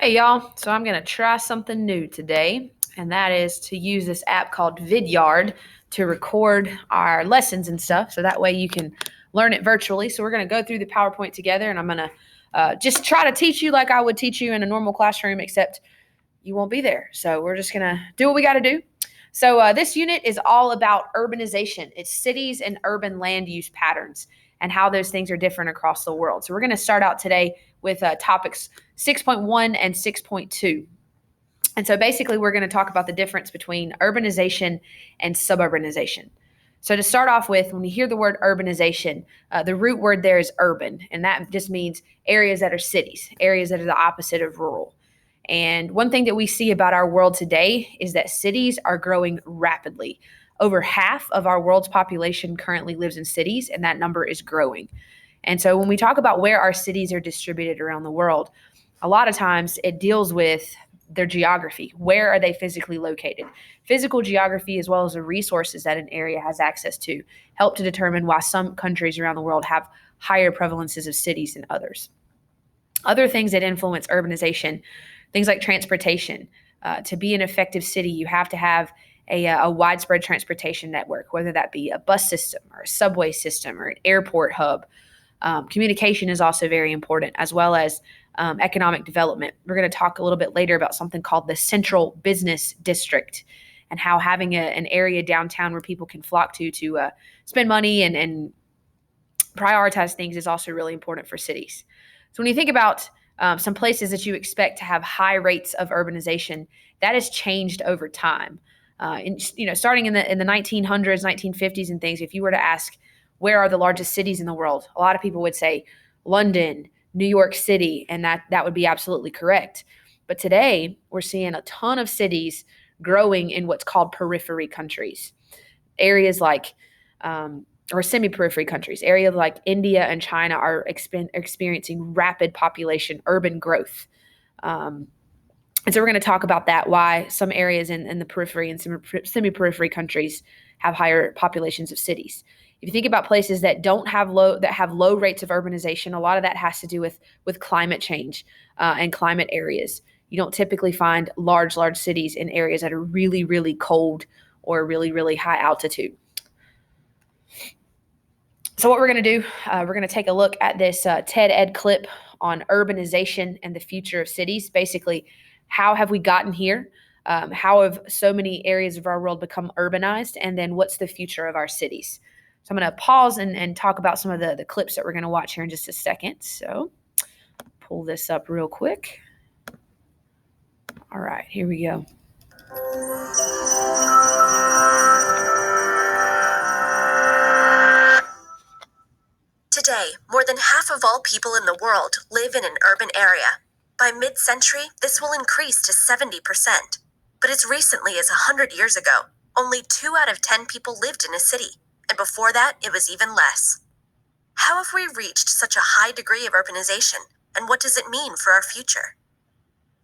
Hey y'all, so I'm going to try something new today, and that is to use this app called Vidyard to record our lessons and stuff, so that way you can learn it virtually. So we're going to go through the PowerPoint together, and I'm going to just try to teach you like I would teach you in a normal classroom, except you won't be there. So we're just going to do what we got to do. So this unit is all about urbanization. It's cities and urban land use patterns and how those things are different across the world. So we're going to start out today with topics 6.1 and 6.2. And so basically, we're going to talk about the difference between urbanization and suburbanization. So to start off with, when you hear the word urbanization, the root word there is urban, and that just means areas that are cities, areas that are the opposite of rural. And one thing that we see about our world today is that cities are growing rapidly. Over half of our world's population currently lives in cities, and that number is growing. And so when we talk about where our cities are distributed around the world, a lot of times it deals with their geography. Where are they physically located? Physical geography, as well as the resources that an area has access to, help to determine why some countries around the world have higher prevalences of cities than others. Other things that influence urbanization, things like transportation. To be an effective city, you have to have a widespread transportation network, whether that be a bus system or a subway system or an airport hub. Communication is also very important, as well as economic development. We're going to talk a little bit later about something called the Central Business District and how having an area downtown where people can flock to spend money and prioritize things is also really important for cities. So when you think about some places that you expect to have high rates of urbanization, that has changed over time. Starting in the 1900s, 1950s, and things. If you were to ask where are the largest cities in the world, a lot of people would say London, New York City, and that would be absolutely correct. But today we're seeing a ton of cities growing in what's called periphery countries, areas like or semi-periphery countries. Areas like India and China are experiencing rapid population urban growth. And so we're going to talk about that, why some areas in the periphery and semi-periphery countries have higher populations of cities. If you think about places that have low rates of urbanization, a lot of that has to do with climate change and climate areas. You don't typically find large cities in areas that are really, really cold or really, really high altitude. So what we're going to do, we're going to take a look at this TED Ed clip on urbanization and the future of cities. Basically, how have we gotten here? How have so many areas of our world become urbanized? And then what's the future of our cities? So I'm going to pause and talk about some of the clips that we're going to watch here in just a second. So pull this up real quick. All right, here we go. Today, more than half of all people in the world live in an urban area. By mid-century, this will increase to 70%. But as recently as 100 years ago, only 2 out of 10 people lived in a city, and before that, it was even less. How have we reached such a high degree of urbanization, and what does it mean for our future?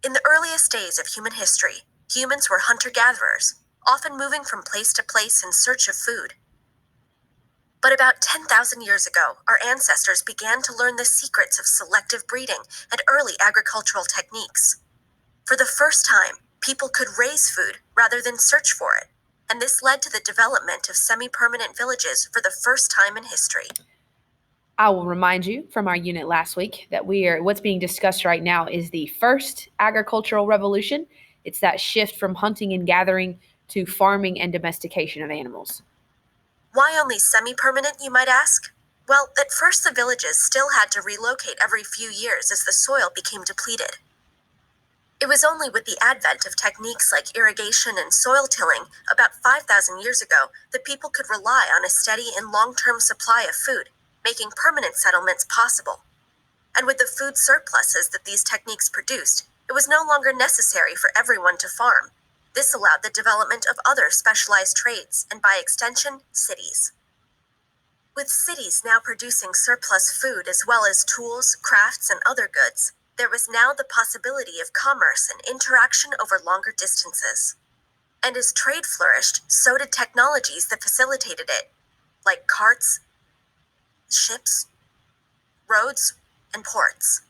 In the earliest days of human history, humans were hunter-gatherers, often moving from place to place in search of food. But about 10,000 years ago, our ancestors began to learn the secrets of selective breeding and early agricultural techniques. For the first time, people could raise food rather than search for it, and this led to the development of semi-permanent villages for the first time in history. I will remind you from our unit last week that what's being discussed right now is the first agricultural revolution. It's that shift from hunting and gathering to farming and domestication of animals. Why only semi-permanent, you might ask? Well, at first the villages still had to relocate every few years as the soil became depleted. It was only with the advent of techniques like irrigation and soil tilling about 5,000 years ago that people could rely on a steady and long-term supply of food, making permanent settlements possible. And with the food surpluses that these techniques produced, it was no longer necessary for everyone to farm. This allowed the development of other specialized trades, and by extension, cities. With cities now producing surplus food as well as tools, crafts, and other goods, there was now the possibility of commerce and interaction over longer distances. And as trade flourished, so did technologies that facilitated it, like carts, ships, roads, and ports.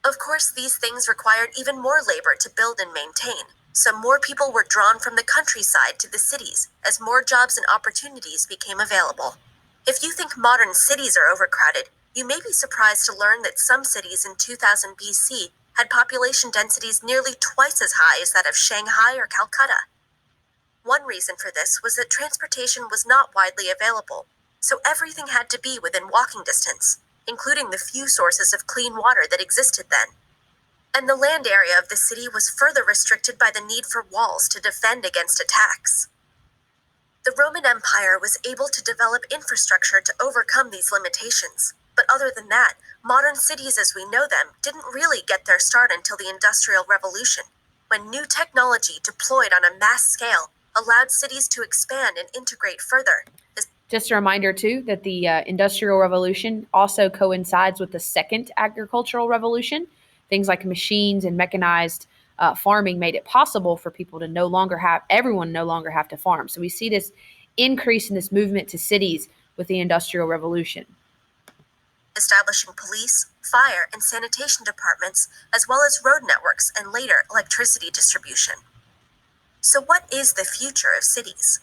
Of course, these things required even more labor to build and maintain, so more people were drawn from the countryside to the cities as more jobs and opportunities became available. If you think modern cities are overcrowded, you may be surprised to learn that some cities in 2000 BC had population densities nearly twice as high as that of Shanghai or Calcutta. One reason for this was that transportation was not widely available, so everything had to be within walking distance, including the few sources of clean water that existed then. And the land area of the city was further restricted by the need for walls to defend against attacks. The Roman Empire was able to develop infrastructure to overcome these limitations, but other than that, modern cities as we know them didn't really get their start until the Industrial Revolution, when new technology deployed on a mass scale allowed cities to expand and integrate further. Just a reminder, too, that the Industrial Revolution also coincides with the second agricultural revolution. Things like machines and mechanized farming made it possible for people to everyone no longer have to farm. So we see this increase in this movement to cities with the Industrial Revolution. Establishing police, fire, and sanitation departments, as well as road networks and later electricity distribution. So what is the future of cities?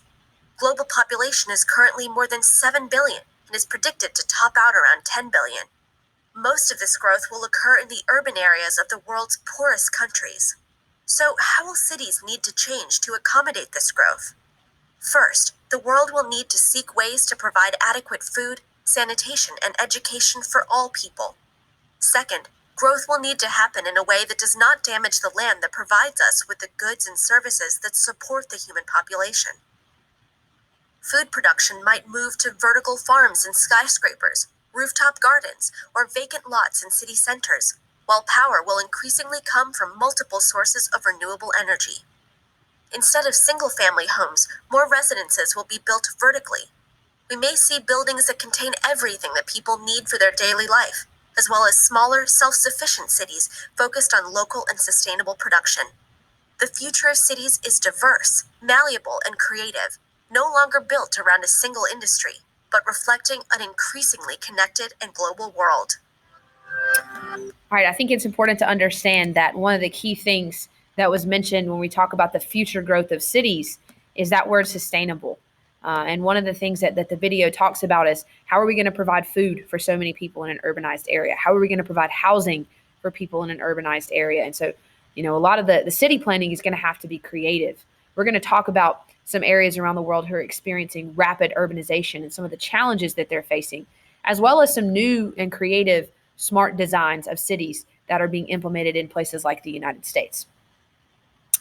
Global population is currently more than 7 billion and is predicted to top out around 10 billion. Most of this growth will occur in the urban areas of the world's poorest countries. So how will cities need to change to accommodate this growth? First, the world will need to seek ways to provide adequate food, sanitation, and education for all people. Second, growth will need to happen in a way that does not damage the land that provides us with the goods and services that support the human population. Food production might move to vertical farms and skyscrapers, rooftop gardens, or vacant lots in city centers, while power will increasingly come from multiple sources of renewable energy. Instead of single-family homes, more residences will be built vertically. We may see buildings that contain everything that people need for their daily life, as well as smaller, self-sufficient cities focused on local and sustainable production. The future of cities is diverse, malleable, and creative, no longer built around a single industry, but reflecting an increasingly connected and global world. All right, I think it's important to understand that one of the key things that was mentioned when we talk about the future growth of cities is that word sustainable. And one of the things that the video talks about is how are we going to provide food for so many people in an urbanized area? How are we going to provide housing for people in an urbanized area? And so, a lot of the city planning is going to have to be creative. We're going to talk about some areas around the world who are experiencing rapid urbanization and some of the challenges that they're facing, as well as some new and creative smart designs of cities that are being implemented in places like the United States.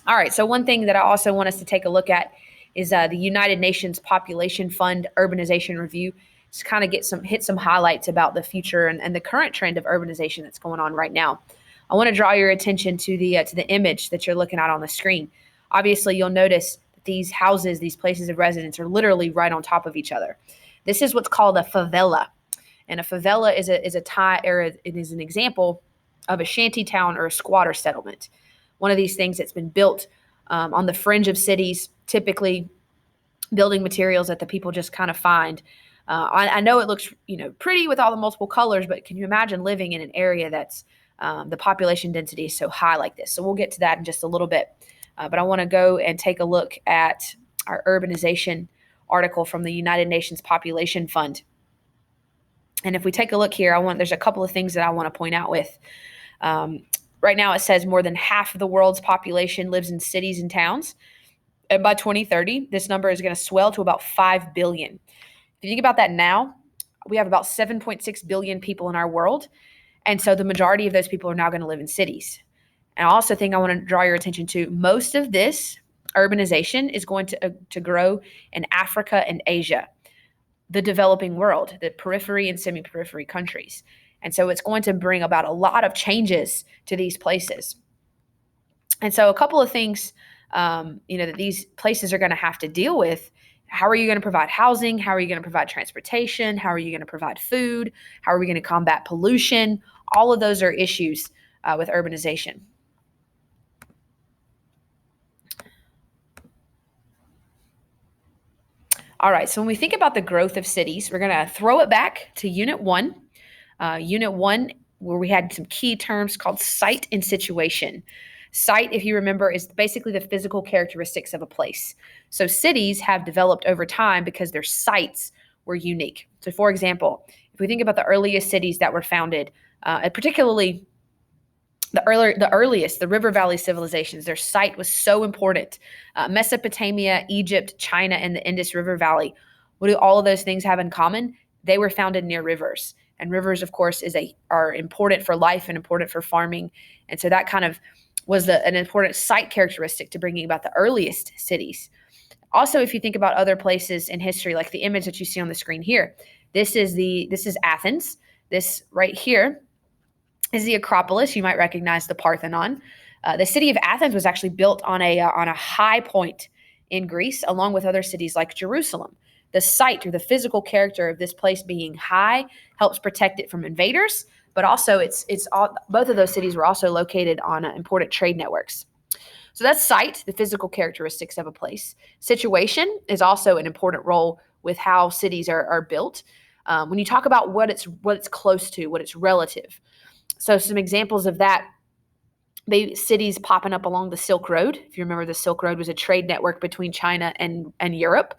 All right, so one thing that I also want us to take a look at is the United Nations Population Fund Urbanization Review. Just kind of hit some highlights about the future and the current trend of urbanization that's going on right now. I want to draw your attention to the image that you're looking at on the screen. Obviously, you'll notice that these houses, these places of residence, are literally right on top of each other. This is what's called a favela, and a favela is an example of a shanty town or a squatter settlement. One of these things that's been built on the fringe of cities, typically building materials that the people just kind of find. I know it looks pretty with all the multiple colors, but can you imagine living in an area that's the population density is so high like this? So we'll get to that in just a little bit. But I want to go and take a look at our urbanization article from the United Nations Population Fund. And if we take a look here, there's a couple of things that I want to point out with. Right now, it says more than half of the world's population lives in cities and towns. And by 2030, this number is going to swell to about 5 billion. If you think about that now, we have about 7.6 billion people in our world. And so the majority of those people are now going to live in cities. And I also think I want to draw your attention to most of this urbanization is going to grow in Africa and Asia, the developing world, the periphery and semi-periphery countries. And so it's going to bring about a lot of changes to these places. And so a couple of things, that these places are going to have to deal with. How are you going to provide housing? How are you going to provide transportation? How are you going to provide food? How are we going to combat pollution? All of those are issues with urbanization. All right, so when we think about the growth of cities, we're going to throw it back to Unit 1. Unit 1 where we had some key terms called site and situation. Site, if you remember, is basically the physical characteristics of a place. So cities have developed over time because their sites were unique. So for example, if we think about the earliest cities that were founded, particularly the earliest, the River Valley civilizations, their site was so important. Mesopotamia, Egypt, China, and the Indus River Valley. What do all of those things have in common? They were founded near rivers. And rivers, of course, are important for life and important for farming. And so that kind of was an important site characteristic to bringing about the earliest cities. Also, if you think about other places in history, like the image that you see on the screen here, this is Athens. This right here is the Acropolis. You might recognize the Parthenon. The city of Athens was actually built on a high point in Greece, along with other cities like Jerusalem. The site or the physical character of this place being high helps protect it from invaders, but also both of those cities were also located on important trade networks. So that's site, the physical characteristics of a place. Situation is also an important role with how cities are built. When you talk about what it's close to, what it's relative. So some examples of that, maybe cities popping up along the Silk Road. If you remember, the Silk Road was a trade network between China and Europe.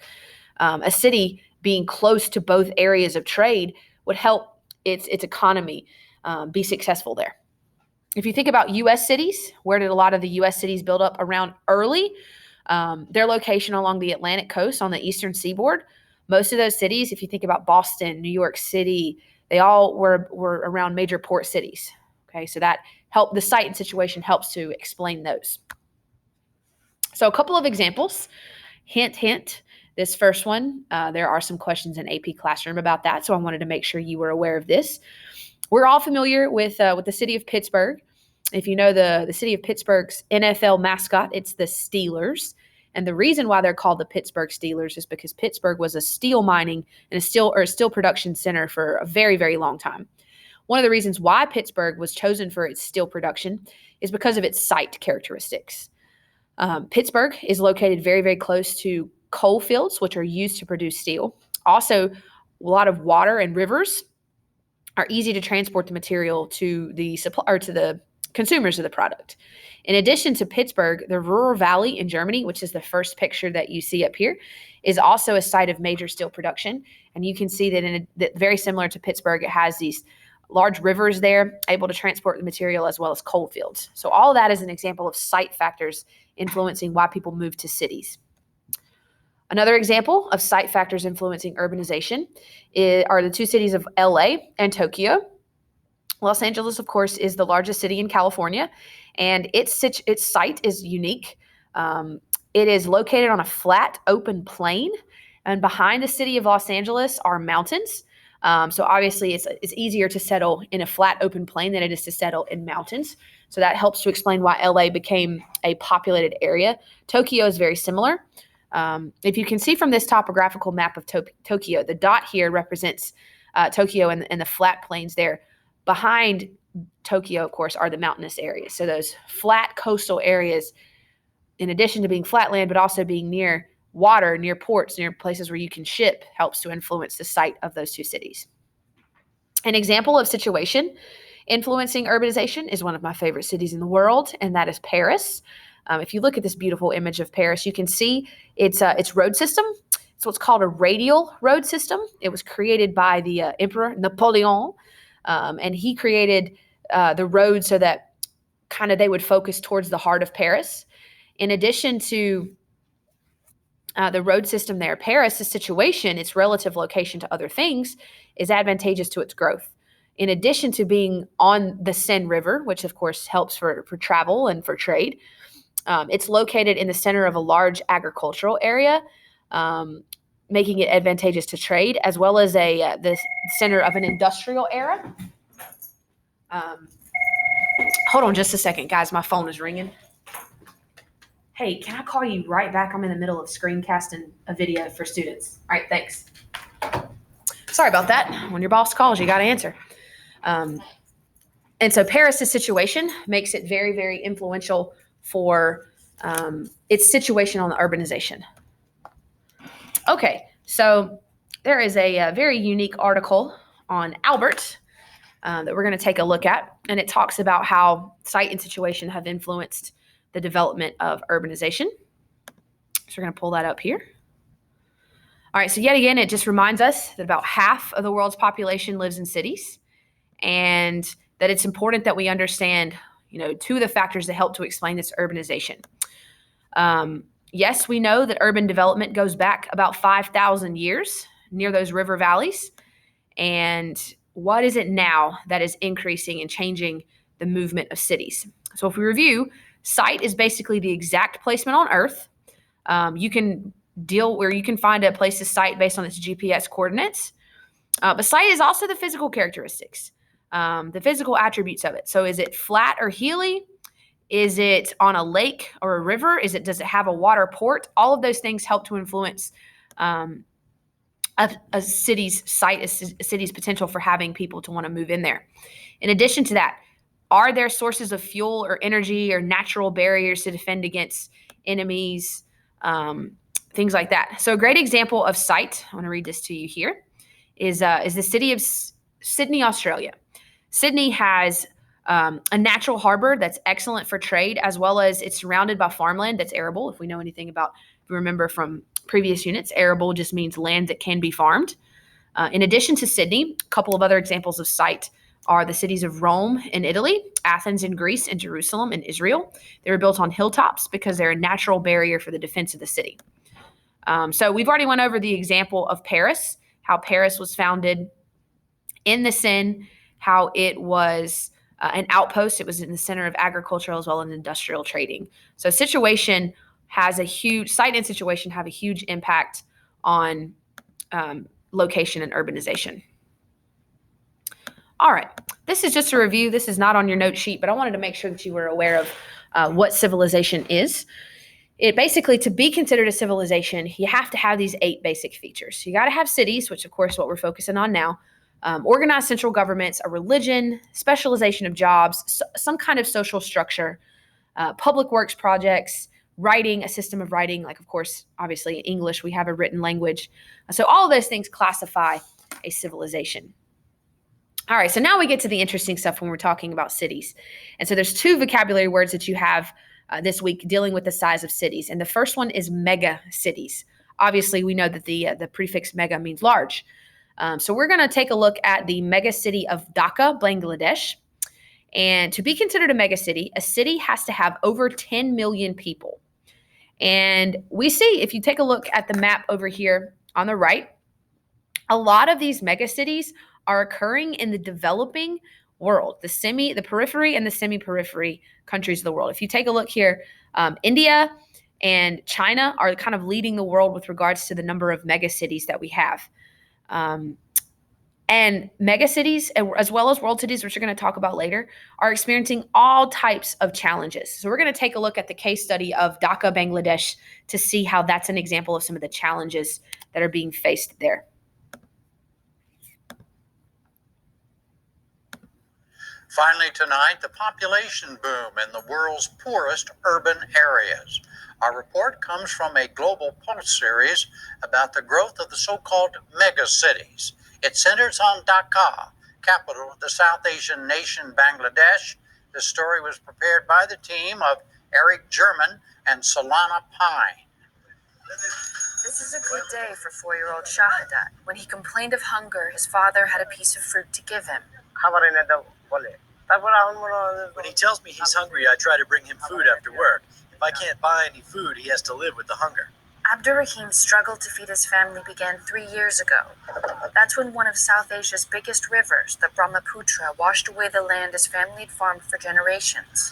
A city being close to both areas of trade would help its economy be successful there. If you think about U.S. cities, where did a lot of the U.S. cities build up around early? Their location along the Atlantic coast on the eastern seaboard. Most of those cities, if you think about Boston, New York City, they all were around major port cities. Okay, so that the site and situation helps to explain those. So a couple of examples. Hint, hint. This first one, there are some questions in AP Classroom about that, so I wanted to make sure you were aware of this. We're all familiar with the city of Pittsburgh. If you know the city of Pittsburgh's NFL mascot, it's the Steelers. And the reason why they're called the Pittsburgh Steelers is because Pittsburgh was a steel mining and a steel production center for a very, very long time. One of the reasons why Pittsburgh was chosen for its steel production is because of its site characteristics. Pittsburgh is located very, very close to coal fields, which are used to produce steel. Also, a lot of water and rivers are easy to transport the material to the consumers of the product. In addition to Pittsburgh, the Ruhr Valley in Germany, which is the first picture that you see up here, is also a site of major steel production. And you can see that very similar to Pittsburgh, it has these large rivers there, able to transport the material as well as coal fields. So all of that is an example of site factors influencing why people move to cities. Another example of site factors influencing urbanization are the two cities of LA and Tokyo. Los Angeles, of course, is the largest city in California, and its site is unique. It is located on a flat, open plain, and behind the city of Los Angeles are mountains. So obviously, it's easier to settle in a flat, open plain than it is to settle in mountains. So that helps to explain why LA became a populated area. Tokyo is very similar. If you can see from this topographical map of Tokyo, the dot here represents Tokyo and the flat plains there. Behind Tokyo, of course, are the mountainous areas. So those flat coastal areas, in addition to being flat land, but also being near water, near ports, near places where you can ship, helps to influence the site of those two cities. An example of situation influencing urbanization is one of my favorite cities in the world, and that is Paris. If you look at this beautiful image of Paris, you can see its road system. It's what's called a radial road system. It was created by the Emperor Napoleon, and he created the road so that kind of they would focus towards the heart of Paris. In addition to the road system there, Paris' situation, its relative location to other things, is advantageous to its growth. In addition to being on the Seine River, which of course helps for travel and for trade, it's located in the center of a large agricultural area, making it advantageous to trade, as well as the center of an industrial era. Hold on just a second, guys. My phone is ringing. Hey, can I call you right back? I'm in the middle of screencasting a video for students. All right, thanks. Sorry about that. When your boss calls, you got to answer. And so Paris' situation makes it very, very influential for its situation on the urbanization. Okay, so there is a very unique article on Albert. that we're going to take a look at. And it talks about how site and situation have influenced the development of urbanization. So we're going to pull that up here. All right, so yet again, it just reminds us that about half of the world's population lives in cities, and that it's important that we understand, two of the factors that help to explain this urbanization. Yes, we know that urban development goes back about 5,000 years near those river valleys. And what is it now that is increasing and changing the movement of cities? So if we review, site is basically the exact placement on Earth. You can find a place's site based on its GPS coordinates. But site is also the physical characteristics, the physical attributes of it. So is it flat or hilly? Is it on a lake or a river? Does it have a water port? All of those things help to influence a city's site, a city's potential for having people to want to move in there. In addition to that, are there sources of fuel or energy or natural barriers to defend against enemies, things like that? So a great example of site, I want to read this to you here, is the city of Sydney, Australia. Sydney has a natural harbor that's excellent for trade, as well as it's surrounded by farmland that's arable. If we know anything about, if you remember from previous units, arable just means land that can be farmed. In addition to Sydney, a couple of other examples of site are the cities of Rome in Italy, Athens in Greece, and Jerusalem in Israel. They were built on hilltops because they're a natural barrier for the defense of the city. So we've already went over the example of Paris, how Paris was founded in the Seine, how it was an outpost. It was in the center of agricultural as well as industrial trading. So situation has a huge, site and situation have a huge impact on location and urbanization. All right, this is just a review. This is not on your note sheet, but I wanted to make sure that you were aware of what civilization is. It basically, to be considered a civilization, you have to have these 8 basic features. You got to have cities, which of course what we're focusing on now, organized central governments, a religion, specialization of jobs, some kind of social structure, public works projects, writing, a system of writing, like of course, obviously in English, we have a written language. So all of those things classify a civilization. All right, so now we get to the interesting stuff when we're talking about cities. And so there's 2 vocabulary words that you have this week dealing with the size of cities. And the first one is mega cities. Obviously, we know that the prefix mega means large. So we're going to take a look at the mega city of Dhaka, Bangladesh. And to be considered a mega city, a city has to have over 10 million people. And we see, if you take a look at the map over here on the right, a lot of these mega cities are occurring in the developing world, the periphery and the semi-periphery countries of the world. If you take a look here, India and China are kind of leading the world with regards to the number of mega cities that we have. And mega cities, as well as world cities, which we're going to talk about later, are experiencing all types of challenges. So we're going to take a look at the case study of Dhaka, Bangladesh, to see how that's an example of some of the challenges that are being faced there. Finally tonight, the population boom in the world's poorest urban areas. Our report comes from a Global Pulse series about the growth of the so-called mega cities. It centers on Dhaka, capital of the South Asian nation Bangladesh. This story was prepared by the team of Eric German and Solana Pine. This is a good day for 4-year-old Shahadat. When he complained of hunger, his father had a piece of fruit to give him. When he tells me he's hungry, I try to bring him food after work. If I can't buy any food, he has to live with the hunger. Abdurrahim's struggle to feed his family began 3 years ago. That's when one of South Asia's biggest rivers, the Brahmaputra, washed away the land his family had farmed for generations.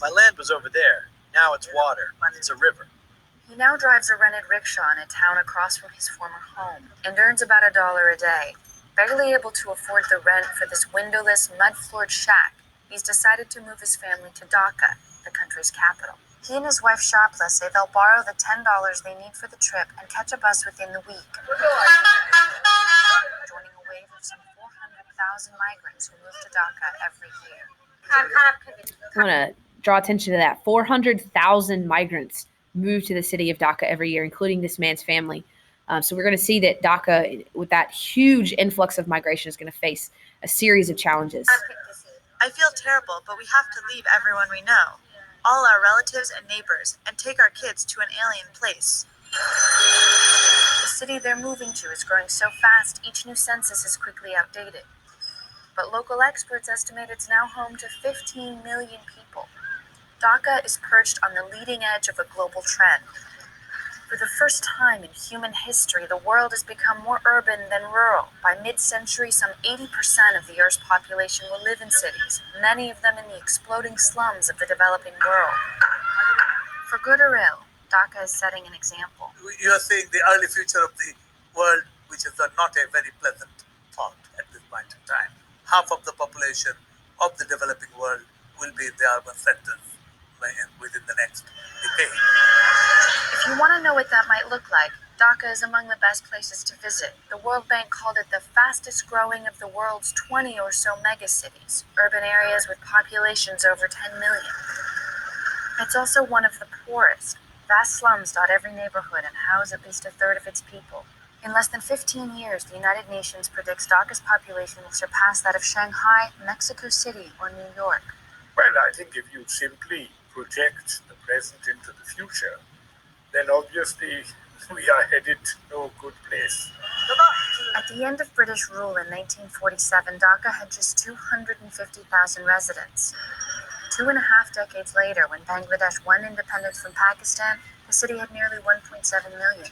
My land was over there. Now it's water. It's a river. He now drives a rented rickshaw in a town across from his former home and earns about $1 a day. Barely able to afford the rent for this windowless, mud-floored shack, he's decided to move his family to Dhaka, the country's capital. He and his wife Shapla say they'll borrow the $10 they need for the trip and catch a bus within the week, joining a wave of some 400,000 migrants who move to Dhaka every year. I want to draw attention to that. 400,000 migrants move to the city of Dhaka every year, including this man's family. So we're going to see that Dhaka, with that huge influx of migration, is going to face a series of challenges. I feel terrible, but we have to leave everyone we know, all our relatives and neighbors, and take our kids to an alien place. The city they're moving to is growing so fast, each new census is quickly outdated. But local experts estimate it's now home to 15 million people. Dhaka is perched on the leading edge of a global trend. For the first time in human history, the world has become more urban than rural. By mid-century, some 80% of the Earth's population will live in cities, many of them in the exploding slums of the developing world. For good or ill, Dhaka is setting an example. You are seeing the early future of the world, which is not a very pleasant thought at this point in time. Half of the population of the developing world will be in the urban centers within the next decade. If you want to know what that might look like, Dhaka is among the best places to visit. The World Bank called it the fastest growing of the world's 20 or so megacities, urban areas with populations over 10 million. It's also one of the poorest. Vast slums dot every neighborhood and house at least a third of its people. In less than 15 years, the United Nations predicts Dhaka's population will surpass that of Shanghai, Mexico City, or New York. Well, I think if you simply project the present into the future, then obviously we are headed to no good place. At the end of British rule in 1947, Dhaka had just 250,000 residents. 2.5 decades later, when Bangladesh won independence from Pakistan, the city had nearly 1.7 million.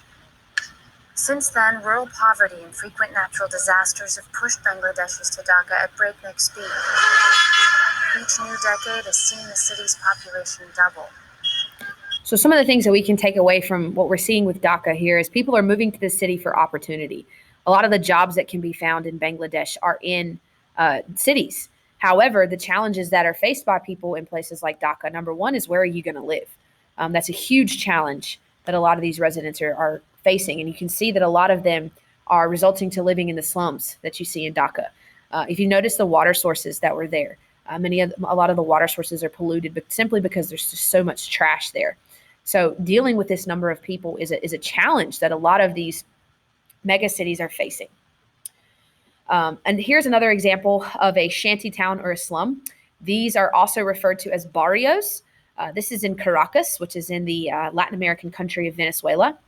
Since then, rural poverty and frequent natural disasters have pushed Bangladeshis to Dhaka at breakneck speed. Each new decade has seen the city's population double. So some of the things that we can take away from what we're seeing with Dhaka here is people are moving to the city for opportunity. A lot of the jobs that can be found in Bangladesh are in cities. However, the challenges that are faced by people in places like Dhaka, number one, is where are you going to live? That's a huge challenge that a lot of these residents are facing. And you can see that a lot of them are resulting to living in the slums that you see in Dhaka. If you notice the water sources that were there, a lot of the water sources are polluted, but simply because there's just so much trash there. So dealing with this number of people is a challenge that a lot of these mega cities are facing. And here's another example of a shanty town or a slum. These are also referred to as barrios. This is in Caracas, which is in the Latin American country of Venezuela.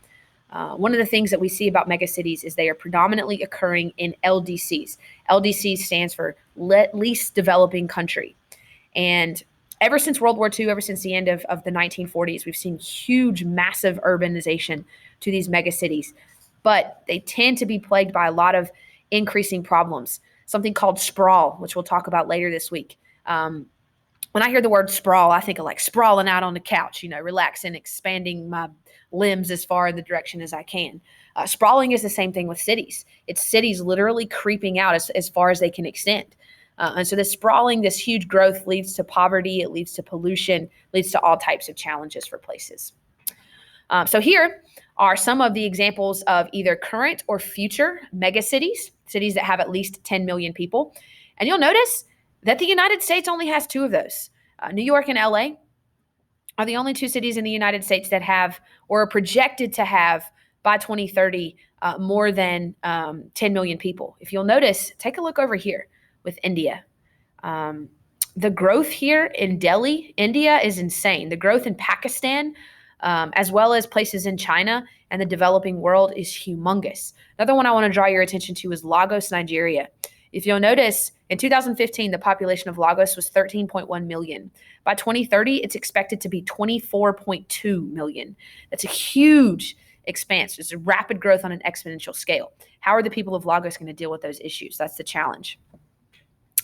One of the things that we see about megacities is they are predominantly occurring in LDCs. LDC stands for least developing country. And ever since World War II, ever since the end of the 1940s, we've seen huge, massive urbanization to these megacities. But they tend to be plagued by a lot of increasing problems, something called sprawl, which we'll talk about later this week. When I hear the word sprawl, I think of like sprawling out on the couch, relaxing, expanding my limbs as far in the direction as I can. Sprawling is the same thing with cities. It's cities literally creeping out as far as they can extend. And so this sprawling, this huge growth leads to poverty, it leads to pollution, leads to all types of challenges for places. So here are some of the examples of either current or future megacities, cities that have at least 10 million people. And you'll notice that the United States only has two of those. New York and LA are the only two cities in the United States that have or are projected to have by 2030 more than 10 million people. If you'll notice, take a look over here with India. The growth here in Delhi, India, is insane. The growth in Pakistan, as well as places in China and the developing world, is humongous. Another one I want to draw your attention to is Lagos, Nigeria. If you'll notice, in 2015, the population of Lagos was 13.1 million. By 2030, it's expected to be 24.2 million. That's a huge expanse. It's a rapid growth on an exponential scale. How are the people of Lagos going to deal with those issues? That's the challenge.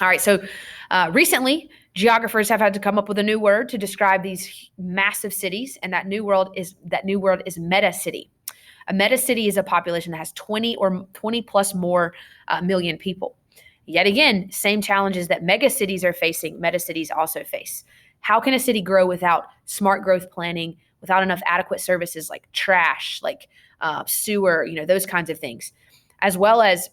All right, so recently, geographers have had to come up with a new word to describe these massive cities, and that new word is meta city. A meta city is a population that has 20 plus more million people. Yet again, same challenges that mega cities are facing, meta cities also face. How can a city grow without smart growth planning, without enough adequate services like trash, like sewer, those kinds of things, as well as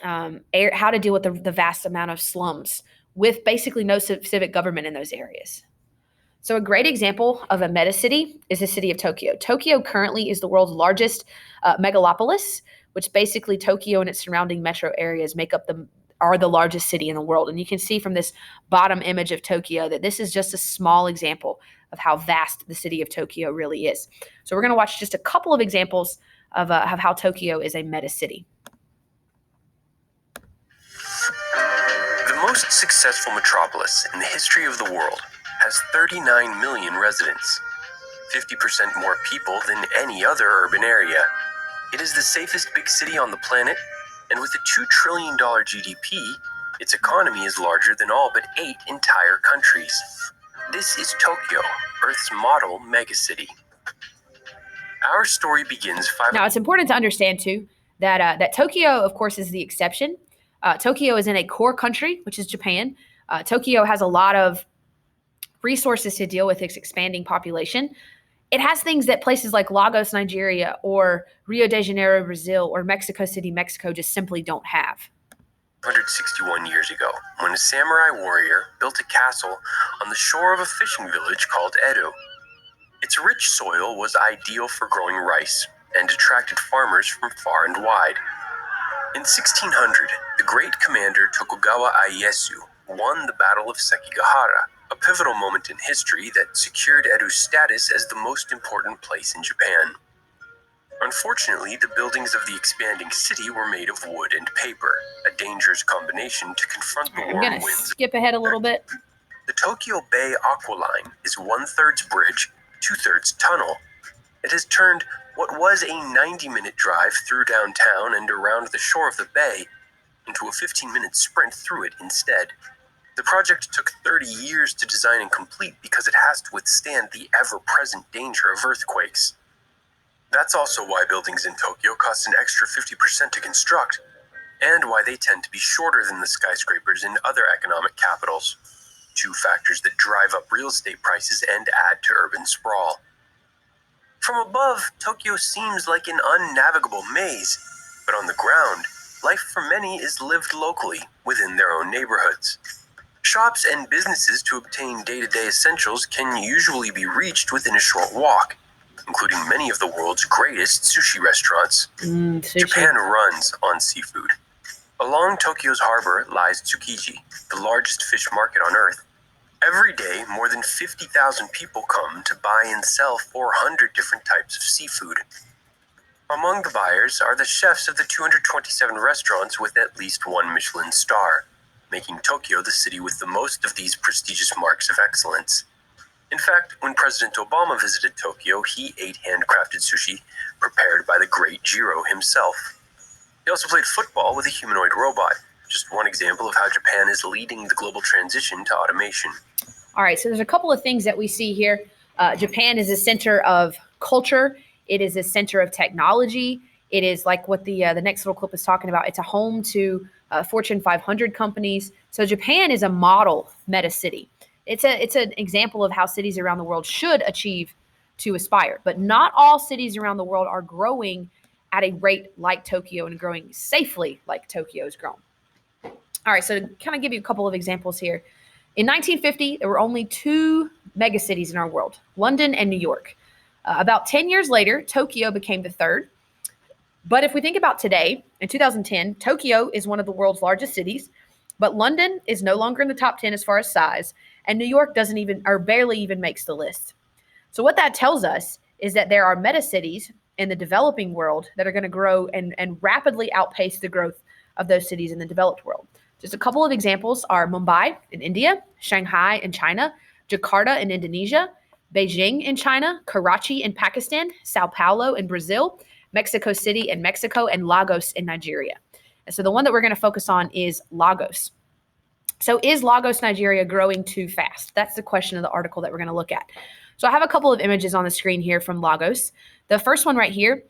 how to deal with the vast amount of slums with basically no civic government in those areas. So a great example of a metacity is the city of Tokyo. Tokyo currently is the world's largest megalopolis, which basically Tokyo and its surrounding metro areas are the largest city in the world. And you can see from this bottom image of Tokyo that this is just a small example of how vast the city of Tokyo really is. So we're going to watch just a couple of examples of how Tokyo is a metacity. The most successful metropolis in the history of the world has 39 million residents, 50% more people than any other urban area. It is the safest big city on the planet, and with a $2 trillion GDP, its economy is larger than all but 8 entire countries. This is Tokyo, Earth's model megacity. Our story begins Now, it's important to understand, too, that Tokyo, of course, is the exception. Tokyo is in a core country, which is Japan. Tokyo has a lot of resources to deal with its expanding population. It has things that places like Lagos, Nigeria, or Rio de Janeiro, Brazil, or Mexico City, Mexico just simply don't have. 161 years ago, when a samurai warrior built a castle on the shore of a fishing village called Edo. Its rich soil was ideal for growing rice and attracted farmers from far and wide. In 1600, the great commander Tokugawa Ieyasu won the Battle of Sekigahara, a pivotal moment in history that secured Edo's status as the most important place in Japan. Unfortunately, the buildings of the expanding city were made of wood and paper, a dangerous combination to confront the warm I'm going to winds. skip ahead a little bit. The Tokyo Bay Aqua Line is 1/3 bridge, 2/3 tunnel. It has turned what was a 90-minute drive through downtown and around the shore of the bay into a 15-minute sprint through it instead. The project took 30 years to design and complete because it has to withstand the ever-present danger of earthquakes. That's also why buildings in Tokyo cost an extra 50% to construct, and why they tend to be shorter than the skyscrapers in other economic capitals. 2 factors that drive up real estate prices and add to urban sprawl. From above, Tokyo seems like an unnavigable maze, but on the ground, life for many is lived locally, within their own neighborhoods. Shops and businesses to obtain day-to-day essentials can usually be reached within a short walk, including many of the world's greatest sushi restaurants. Sushi. Japan runs on seafood. Along Tokyo's harbor lies Tsukiji, the largest fish market on Earth. Every day, more than 50,000 people come to buy and sell 400 different types of seafood. Among the buyers are the chefs of the 227 restaurants with at least 1 Michelin star, making Tokyo the city with the most of these prestigious marks of excellence. In fact, when President Obama visited Tokyo, he ate handcrafted sushi prepared by the great Jiro himself. He also played football with a humanoid robot, just one example of how Japan is leading the global transition to automation. All right, so there's a couple of things that we see here. Japan is a center of culture. It is a center of technology. It is like what the next little clip is talking about. It's a home to Fortune 500 companies. So Japan is a model meta city. It's an example of how cities around the world should achieve to aspire. But not all cities around the world are growing at a rate like Tokyo and growing safely like Tokyo's grown. All right, so to kind of give you a couple of examples here. In 1950, there were only 2 megacities in our world, London and New York. About 10 years later, Tokyo became the 3rd. But if we think about today, in 2010, Tokyo is one of the world's largest cities, but London is no longer in the top 10 as far as size, and New York doesn't even, or barely even makes the list. So what that tells us is that there are metacities in the developing world that are going to grow and rapidly outpace the growth of those cities in the developed world. Just a couple of examples are Mumbai in India, Shanghai in China, Jakarta in Indonesia, Beijing in China, Karachi in Pakistan, Sao Paulo in Brazil, Mexico City in Mexico, and Lagos in Nigeria. And so the one that we're going to focus on is Lagos. So is Lagos, Nigeria growing too fast? That's the question of the article that we're going to look at. So I have a couple of images on the screen here from Lagos. The first one right here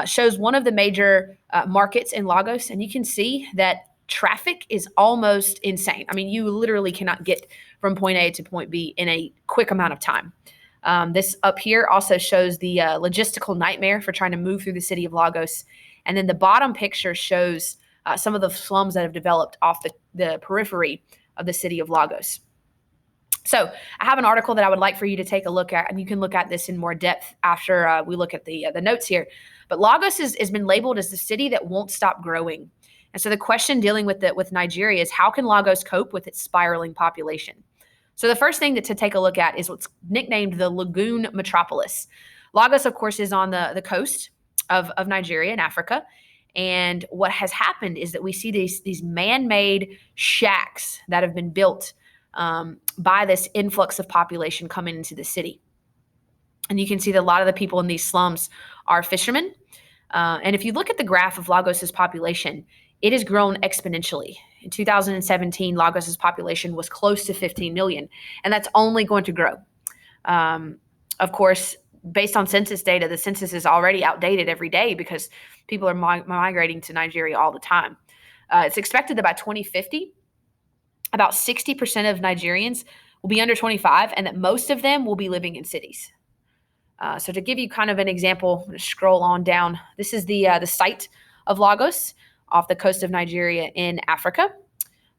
shows one of the major markets in Lagos, and you can see that traffic is almost insane. I mean, you literally cannot get from point A to point B in a quick amount of time. This up here also shows the logistical nightmare for trying to move through the city of Lagos. And then the bottom picture shows some of the slums that have developed off the periphery of the city of Lagos. So I have an article that I would like for you to take a look at, and you can look at this in more depth after we look at the notes here. But Lagos has been labeled as the city that won't stop growing. And so the question dealing with Nigeria is, how can Lagos cope with its spiraling population? So the first thing to take a look at is what's nicknamed the Lagoon Metropolis. Lagos, of course, is on the coast of Nigeria in Africa. And what has happened is that we see these man-made shacks that have been built by this influx of population coming into the city. And you can see that a lot of the people in these slums are fishermen. And if you look at the graph of Lagos's population, it has grown exponentially. In 2017, Lagos's population was close to 15 million, and that's only going to grow. Of course, based on census data, the census is already outdated every day because people are migrating to Nigeria all the time. It's expected that by 2050, about 60% of Nigerians will be under 25, and that most of them will be living in cities. So to give you kind of an example, I'm going to scroll on down. This is the site of Lagos off the coast of Nigeria in Africa.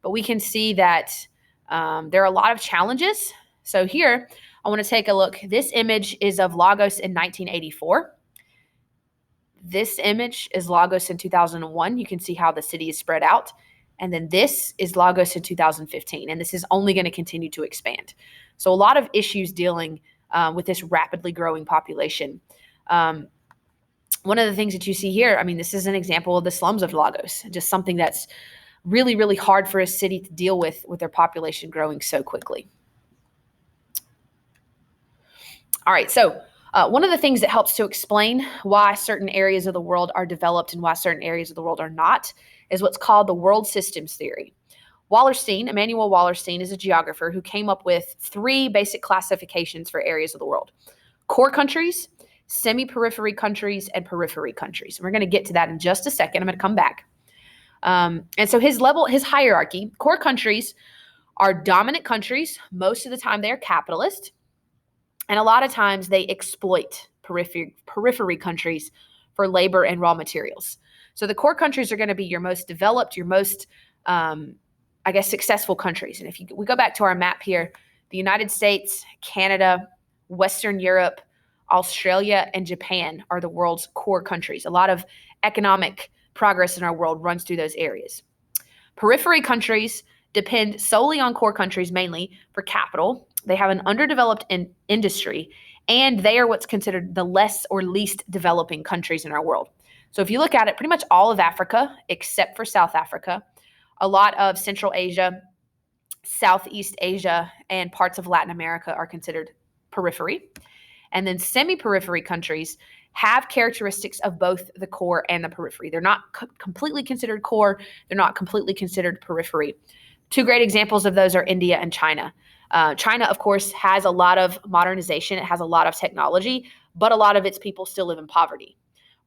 But we can see that there are a lot of challenges. So here, I want to take a look. This image is of Lagos in 1984. This image is Lagos in 2001. You can see how the city is spread out. And then this is Lagos in 2015. And this is only going to continue to expand. So a lot of issues dealing with this rapidly growing population. One of the things that you see here, I mean, this is an example of the slums of Lagos, just something that's really, really hard for a city to deal with their population growing so quickly. All right, so one of the things that helps to explain why certain areas of the world are developed and why certain areas of the world are not is what's called the world systems theory. Emmanuel Wallerstein is a geographer who came up with 3 basic classifications for areas of the world: core countries, semi-periphery countries, and periphery countries. And we're going to get to that in just a second. I'm going to come back. And so his hierarchy, core countries are dominant countries. Most of the time they're capitalist. And a lot of times they exploit periphery countries for labor and raw materials. So the core countries are going to be your most developed, your most, successful countries. And if we go back to our map here, the United States, Canada, Western Europe, Australia, and Japan are the world's core countries. A lot of economic progress in our world runs through those areas. Periphery countries depend solely on core countries mainly for capital. They have an underdeveloped industry, and they are what's considered the less or least developing countries in our world. So if you look at it, pretty much all of Africa, except for South Africa, a lot of Central Asia, Southeast Asia, and parts of Latin America are considered periphery. And then semi-periphery countries have characteristics of both the core and the periphery. They're not completely considered core. They're not completely considered periphery. 2 great examples of those are India and China. China, of course, has a lot of modernization. It has a lot of technology, but a lot of its people still live in poverty.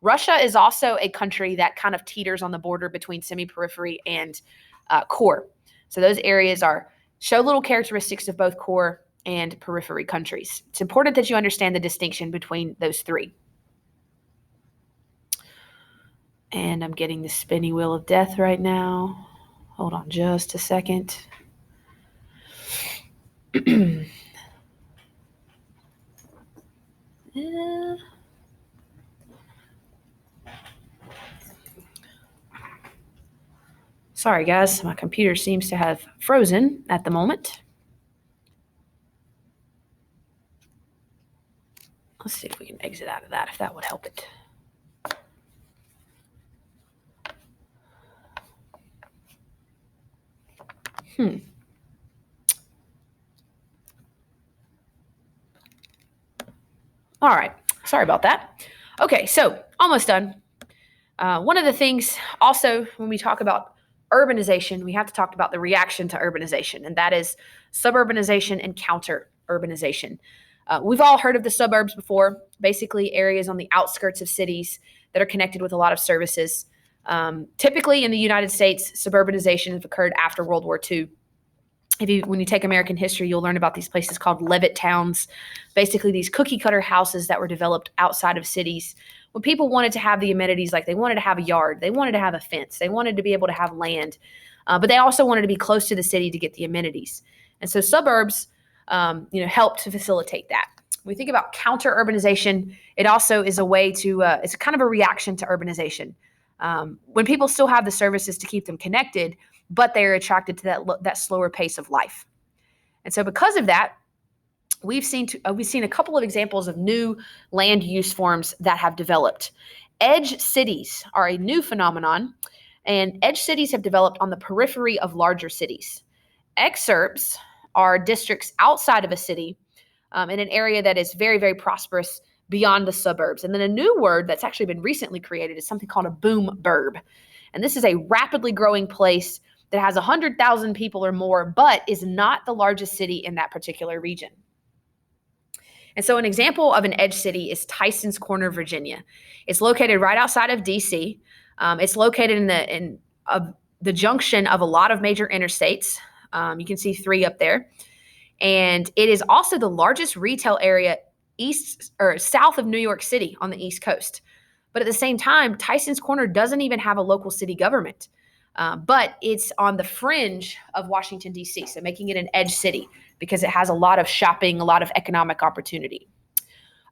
Russia is also a country that kind of teeters on the border between semi-periphery and core. So those areas show little characteristics of both core and periphery countries. It's important that you understand the distinction between those 3. And I'm getting the spinning wheel of death right now. Hold on just a second. Sorry, guys. My computer seems to have frozen at the moment. Let's see if we can exit out of that, if that would help it. All right. Sorry about that. Okay, so almost done. One of the things also when we talk about urbanization, we have to talk about the reaction to urbanization, and that is suburbanization and counter-urbanization. We've all heard of the suburbs before, basically areas on the outskirts of cities that are connected with a lot of services. Typically in the United States, suburbanization has occurred after World War II. When you take American history, you'll learn about these places called Levitt towns, basically these cookie cutter houses that were developed outside of cities. When people wanted to have the amenities, like they wanted to have a yard, they wanted to have a fence, they wanted to be able to have land, but they also wanted to be close to the city to get the amenities. And so suburbs help to facilitate that. When we think about counter urbanization, it also is a way to, it's kind of a reaction to urbanization. When people still have the services to keep them connected, but they're attracted to that slower pace of life. And so because of that, we've seen a couple of examples of new land use forms that have developed. Edge cities are a new phenomenon, and edge cities have developed on the periphery of larger cities. Exurbs are districts outside of a city in an area that is very, very prosperous beyond the suburbs. And then a new word that's actually been recently created is something called a boom burb. And this is a rapidly growing place that has 100,000 people or more, but is not the largest city in that particular region. And so an example of an edge city is Tysons Corner, Virginia. It's located right outside of DC. It's located in the junction of a lot of major interstates. You can see 3 up there. And it is also the largest retail area east or south of New York City on the East Coast. But at the same time, Tysons Corner doesn't even have a local city government. But it's on the fringe of Washington, D.C., so making it an edge city because it has a lot of shopping, a lot of economic opportunity.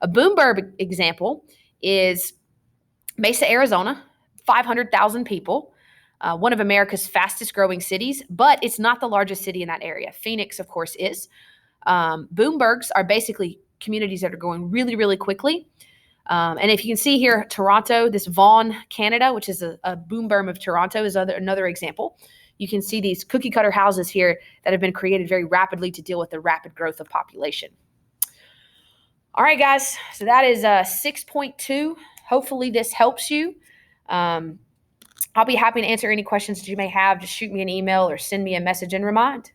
A boom burb example is Mesa, Arizona, 500,000 people, one of America's fastest growing cities, but it's not the largest city in that area. Phoenix, of course, is. Boom burbs are basically communities that are growing really, really quickly. And if you can see here, Toronto, this Vaughan, Canada, which is a boom burb of Toronto, is another example. You can see these cookie cutter houses here that have been created very rapidly to deal with the rapid growth of population. All right, guys, so that is 6.2. Hopefully this helps you. I'll be happy to answer any questions that you may have. Just shoot me an email or send me a message in Remind.